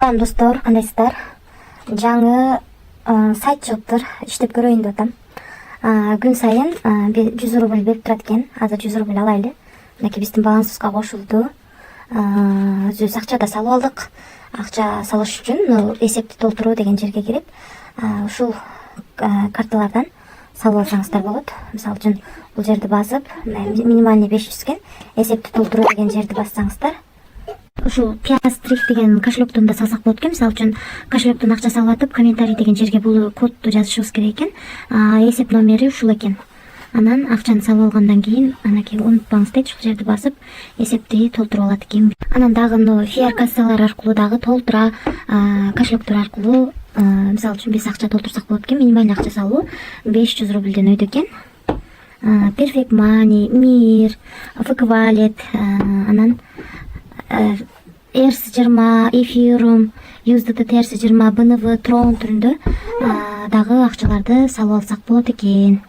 Салам достор, кандайсыздар? Жаңы сайт чыгыптыр, иштеп көрөйүн деп атам. Күн сайын 100 рубль берип турат экен. Азыр 100 рубль алайлы. Мынакей биздин балансыбызга кошулду. Өзүбүз акча да салып алдык. Акча салыш үчүн эсепти толтуруу деген жерге кирип, ушул карталардан салып алсаңыздар болот. Мисалы үчүн бул жерди басып, минимальный 500 экен. Эсепти толтуруу деген жерди бассаңыздар, ушул Piastrix деген кошелектон да салсак болот экен. Мисалы үчүн кошелектон акча салып атып, комментарий деген жерге бул кодду жазышыбыз керек экен. Эсеп номери ушул экен. Анан акчаны салып алгандан кийин, анакей унутпаңыз дейт, ушул жерди басып, эсепти толтуруп алат экен. Анан дагы мына фиар кассалар аркылуу дагы толтура, кошелектор аркылуу, мисалы үчүн биз акча толтурсак болот экен. Минимальный акча салуу 500 рубльден өйдө экен. Perfect Money, Mir, Vkvalet, анан ERC20, Ethereum, USDT ERC20, BNB, Tron түрүндө дагы акчаларды салып алсак болот экен.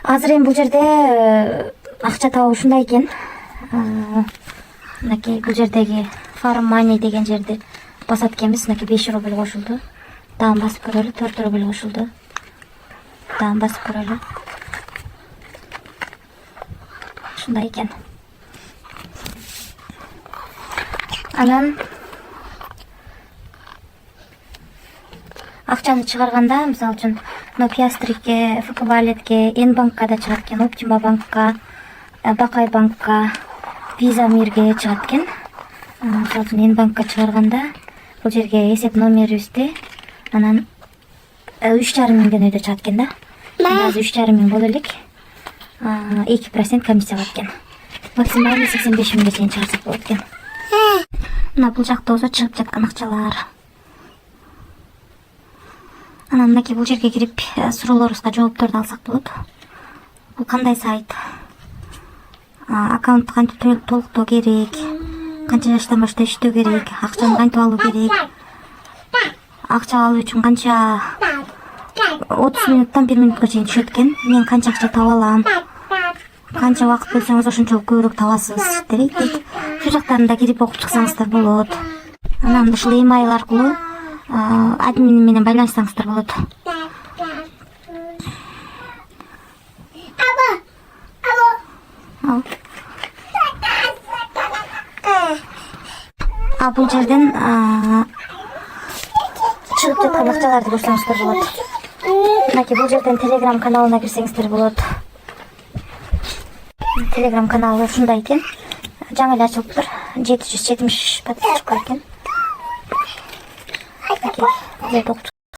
Азыр эми бул жерде акча табуу ушундай экен. Мынакей бул жердеги Farm Money деген жерди басат экенбиз. Мынакей 5 рубль кошулду. Дагы басып көрөлү, 4 рубль кошулду. Дагы басып көрөлү. Ушундай экен. Анан акчаны чыгарганда, мисалы үчүн, Piastrix'ке, Vkvalet'ке, N-банкка да чыгат экен, Optima банкка, Бакай банкка, Visa Mir'ге чыгат экен. Мисалы үчүн N-банкка чыгарганда бул жерге эсеп номерибизди, анан 3,5 миңден өйдө чыгат экен да. Азыр 3,5 миң боло элек. 2% комиссия бар экен. Максималдуу 85 миңге чейин чыгарсак болот экен. Мына бул жакта болсо чыгып жаткан акчалар. Анан мынакей бул жерге кирип суроолорубузга жоопторду алсак болот. Бул кандай сайт? Аккаунтту кантип толуктоо керек? Канча жаштан баштап иштөө керек? Акчаны кантип алуу керек? Акча алуу үчүн канча 30 минуттан 1 минутка чейин түшөт экен. Мен канча акча таба алам? Канча убакыт бөлсөңүз ошончолук көбүрөөк табасыз дейт. Ушул жактарында кирип окуп чыксаңыздар болот. Анан ушул email аркылуу админ менен байланышсаңыздар болот. Бул жерден чыгып жаткан акчаларды көрсөңүздөр болот. Мынакей бул жерден Telegram каналына кирсеңиздер болот. Telegram каналы ушундай экен. Жаңы эле ачылыптыр. 770 подписчик бар экен.